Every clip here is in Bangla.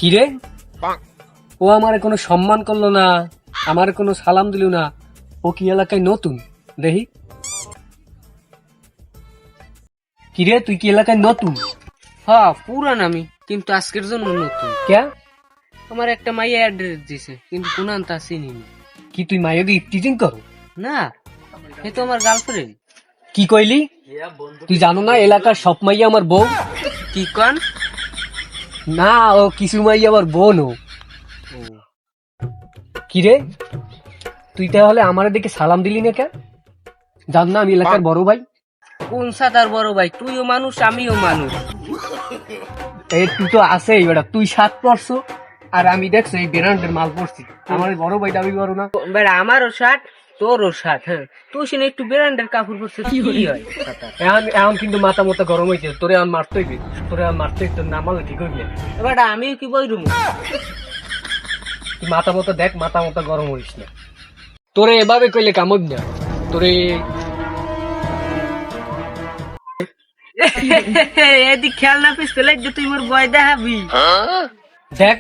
কি রে? ও আমার কোনো সম্মান করলো না, আমার কোনো সালাম দিল না। ও কি এলাকায় নতুন? দেখি। কি রে, তুই কি এলাকায় নতুন? হ্যাঁ পুরান আমি, কিন্তু আজকের জন্য নতুন। কে? আমার একটা মাইয়া অ্যাড্রেস দিছে, কিন্তু কোনান তা চিনি না। কি তুই মাইয়াকে ইফটিজিং করো? না, এ তো আমার গার্লফ্রেন্ড। কি কইলি? তুই জানো না এলাকার সব মাইয়া আমার বউ? কি কন? না, ও কিছু মাইয়া আমার বোন। ও কি রে, তুই তাহলে আমার দিকে সালাম দিলি না কেন? জান না আমি এলাকার বড় ভাই। কোন সাদার বড় ভাই? তুইও মানুষ, আমিও মানুষ। এই তুই তো আছেই বেটা, তুই সাত পড়ছো আর আমি দেখছো এই ব্র্যান্ডের মাল পড়ছি। আমার বড় ভাই দাবি করো না? বেড়া আমারও শার্ট, তোরও শার্ট। হ্যাঁ, তুই শুনে একটু ব্র্যান্ডের কাপড় পরছিস, কি হয়? এখন এখন কিন্তু মাথা মতো গরম হয়েছে। তোরে এখন মারতেই তোরে এখন মারতেই তোর না মারলে ঠিক হইবে। বেড়া আমিও কি বইরুম? তুই মাথা মতো দেখ, মাথা মতো গরম হইস না। তোরে এভাবে কইলে কামড় না তোরে। এদিক খেলনা পিস্তলে যে তুই মোর বয় দেখাবি। দেখ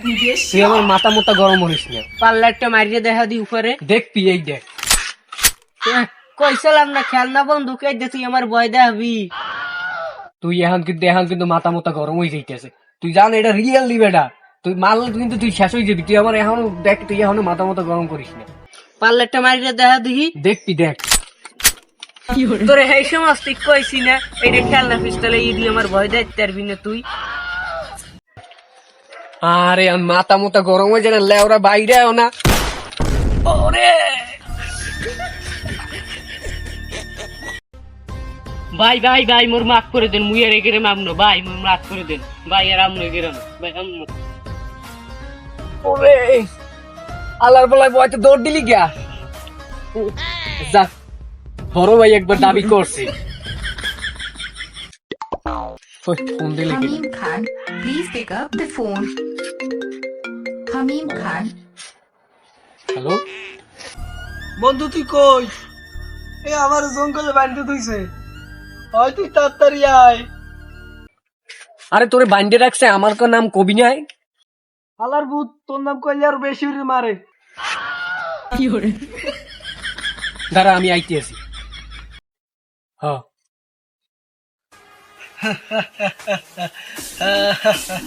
তুই আমার মাথা মতো গরম হইস না। পাল্লা একটা মারিয়ে দেখা দি উপরে। দেখ তুই এই দেখ। কইছিলাম না খেলনা বন্ধুক, এই যে তুই আমার বয় দেখাবি। তুই এখন কিন্তু মাথা মতো গরম হয়ে যাইতেছে। তুই জান এটা রিয়েল লিবেটা। তুই মাল কিন্তু তুই শেষ হয়ে যাবি। তুই আমার এখনো দেখ, তুই এখনো মাথা মতো গরম করিস না। পাল্লা একটা মারিয়ে দেখা দিহি। দেখবি দেখ। তোরে এই সমস্ত কইছি না, এইটা খেলনা পিস্তলে ই দিয়ে আমার ভয় দেখতে পারবি না তুই। আরে আমার মাথা মতো গরম হয়ে যায় না, লেওরা বাইরে আও না। ওরে ভাই ভাই ভাই মোর মাফ করে দেন, মুই আর এগেরে মামনো ভাই, মোর মাফ করে দেন ভাই, আর আমনো এগেরে না ভাই, আমনো। ওরে আলার বলায় বয়তে দৌড় দিলি গিয়া। যা, বড় ভাই একবার দাবি করছে। ফোন দিলি কি? Hamim Khan, please pick up the phone. Hamim Khan. Hello, বন্ধু তুই কই? এ আমার জঙ্গলে বান্ধে তুইছে, হয় তুই তাড়াতাড়ি আয়। আরে তোরে বাইন্ডে রাখছে, আমার কোন নাম কবি নাই? আলার ভূত তোর নাম কইলে আর বেশি মারে। দাঁড়া আমি আইতে আছি।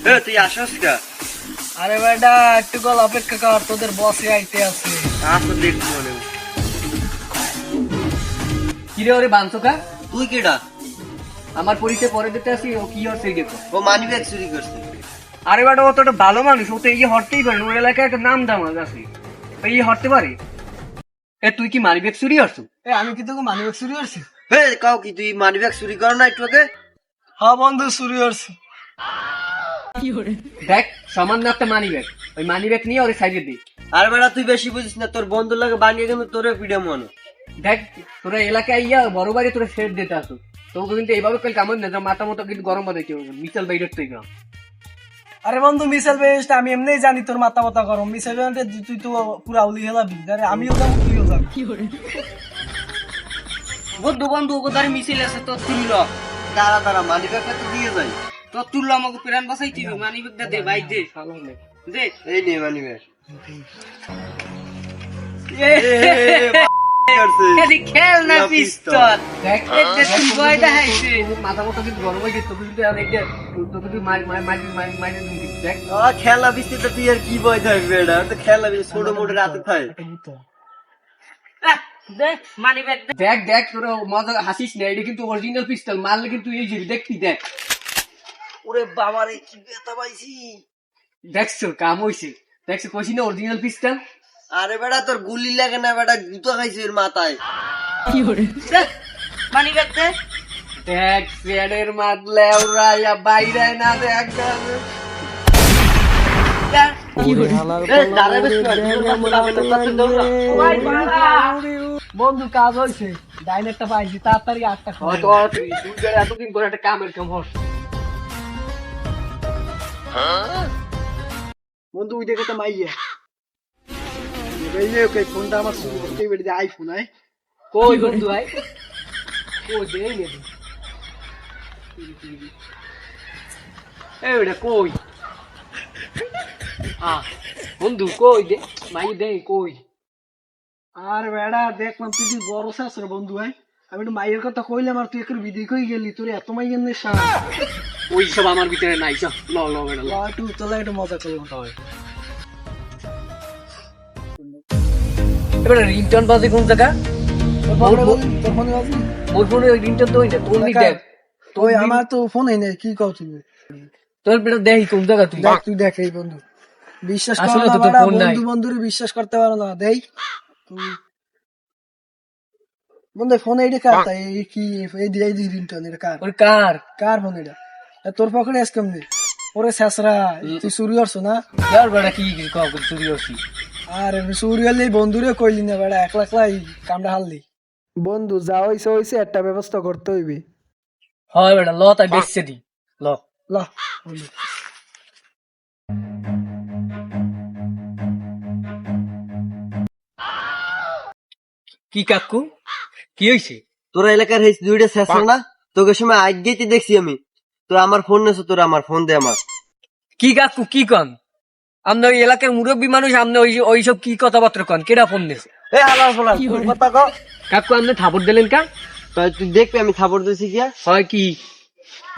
হ্যাঁ তুই আসস কা? আরে বেটা একটু গল অপেক্ষা কর, তোদের বসে আইতে আছে। আসো দেখবো না। কিরে ওরে বাঞ্চকা, তুই কেডা? আমার পরিচয় পরে দিতে আসি। ও কি হচ্ছে দেখো। ও মানি ব্যাগ চুরি করছে। আরে বেটা ও তো একটা ভালো মানুষ, ও তো এই হরতেই পারে। ওর এলাকায় একটা নাম দাম আছে, এই হরতে পারে। এ তুই কি মানি ব্যাগ চুরি করছো? এ আমি কি তোকে মানিব্যাগ চুরি করছি? হে কাও কি তুই মানি ব্যাগ চুরি কর না একটু আগে? হ্যাঁ বন্ধু চুরি করছি। দেখ সামান্য একটা মানি ব্যাগ, ওই মানি ব্যাগ নিয়ে ওরে সাইডে দিই। আর বেড়া তুই বেশি বুঝিস না, তোর বন্ধুর লাগে বানিয়ে কিন্তু তোরে পিড়ে মনে। দেখ তোরা এলাকায় ইয়া বড় বাড়ি তোরা সেট দিতে আসো, তোকে কিন্তু এইভাবে কাল কামড় না, মাথা মতো কিন্তু গরম বাদে কেউ মিসাল বাইরে তুই না। আরে বন্ধু মিসাইল বেস্ট, আমি এমনি জানি তোর মাথা মাথা গরম। মিসাইল বেস্টে তুই তো পুরা উলি হেলাবি। আরে আমিও যাবো, তুইও যাবি। বন্ধু বন্ধু ওকে ধরে মিছিল আছে, তোর তুলল। দাঁড়া দাঁড়া, মানি ব্যাগটা তো দিয়ে যাই। তোর তুলল আমাকে প্রাণ বাঁচাই দিবি। মানি ব্যাগটা দে ভাই, দে দে। এই নে মানি ব্যাগ। খেল না পিস্তল। দেখ তুই ভয় দেখাইছে। মাথা মতো কিন্তু গরম হয়ে গেছে, তোকে কিন্তু আর এইটা তোকে তুই মারি দিবি। দেখ খেলা বিস্তিতে তুই আর কি ভয় থাকবে? এটা তো খেলা ছোট মোটো রাতে খায়। মানি ব্যাগ দে। দেখ দেখ তোরা মজা হাসিস না, এটা কিন্তু অরিজিনাল পিস্তল, মারলে কিন্তু এই যাবি। দেখ তুই দেখ। ওরে বাবা রে, কি ব্যথা পাইছি। দেখছো কাম হইছে, দেখছো কইছি না অরিজিনাল পিস্তল। আরে বেটা তোর গুলি লাগে না বেটা, জুতো খাইছে এর মাথায়। মানি ব্যাগ দে। দেখ পেটের মারলে ওরা বাইরে না দেখ। বন্ধু কাজ হয়েছে, ডাইনেরটা পাইছি, তাড়াতাড়ি আটটা খা। এতদিন করে একটা কামের কাম হস। বন্ধু ওই দেখে তো মাইয়া ফোনটা আমার আইফোন। কই বন্ধু ভাই, ও দেই নে এই ওটা কই বন্ধু কই দে মাই দে কই আর বেড়া দেখলাম তুই তুই বড় শেষ রে বন্ধু ভাই আমি একটু মাইয়ের কথা কইলাম আর তুই একটু বিধি কই গেলি তোর এত মাইয়ের নেশা ওই সব আমার ভিতরে নাই চল ল ল বেটা ল। একটু চলে একটু মজা করলাম এবার রিংটন বাজে কোন জায়গা তোর ফোনে বাজলি? মোর ফোনে ওই রিংটন তো ওই না তোর নি দেখ ওই আমার তো ফোনে নেই কি কও তুমি তোর বেটা দেখি কোন জায়গা তুই দেখ তুই দেখ এই বন্ধু বিশ্বাস করো আসলে না তো তোর বাড়া, ফোন নাই। বন্ধু বন্ধুরে বিশ্বাস করতে পারো না দেই তুই বন্ধু ফোন এইটা কার তাই এই কি এই দি রিংটন এটা কার ওর কার কার ফোন এটা তোর পকেটে আজ কেমনে ওরে শেষরা তুই চুরি করছো না ইয়ার বেটা কি কও চুরি হইছি আর চুরি হলে বন্ধুরে কইলি না বেড়া একলা একলা এই কামটা হারলি বন্ধু যা হইছে একটা ব্যবস্থা করতে হইবে হয় বেটা ল তাই বেচছে দি ল ল বন্ধু কি কাকু কি হইছে তোরা এলাকার হয়েছে দুইটা শেষ না তোকে সময় আগেই দেখছি আমি তোরা আমার ফোন নেছো তোরা আমার ফোন দে আমার কি কাকু কি কন আমরা ওই এলাকার মুরব্বী মানুষ আমরা ওইসব কি কথাবার্তা কন কেডা ফোন দিছে এই হালার ফোন কথা কও কাকু আপনি থাপড় দিলেন কা তাই তুই দেখবি আমি থাপড় দিছি কিয়া হয় কি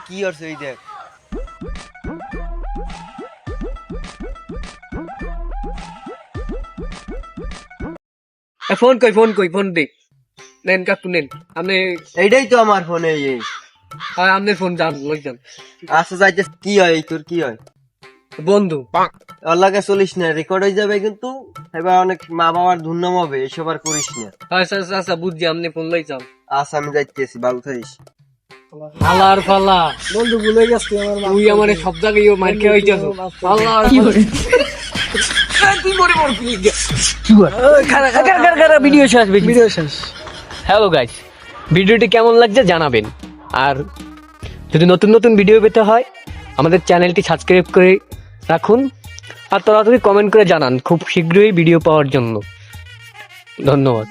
কি করছে এই দেখ ফোন কই ফোন দে নেন কাকু নেন আপনি এইটাই তো আমার ফোনে হয় আপনার ফোন যান লই যান আচ্ছা যাইতে কি হয় এই তোর কি হয় বন্ধু আল্লাহকে চলিস না রেকর্ড হয়ে যাবে কিন্তু এবার অনেক মা বাবার দুর্নাম হবে এসব আর করিস না আচ্ছা আচ্ছা আচ্ছা বুঝছি আপনি ফোন লই যান আচ্ছা আমি যাইতেছি ভালো থাকিস হালার ফালা বন্ধু ভুলে গেছি আমার মা তুই আমার সব জায়গায় মার খেয়ে হইতেছ হালার তুই মরে মর ভিডিও শেষ ভিডিও শেষ হ্যালো গাইস ভিডিওটি কেমন লাগছে জানাবেন আর যদি নতুন নতুন ভিডিও পেতে হয় আমাদের চ্যানেলটি সাবস্ক্রাইব করে রাখুন আর তাড়াতাড়ি কমেন্ট করে জানান খুব শীঘ্রই ভিডিও পাওয়ার জন্য ধন্যবাদ।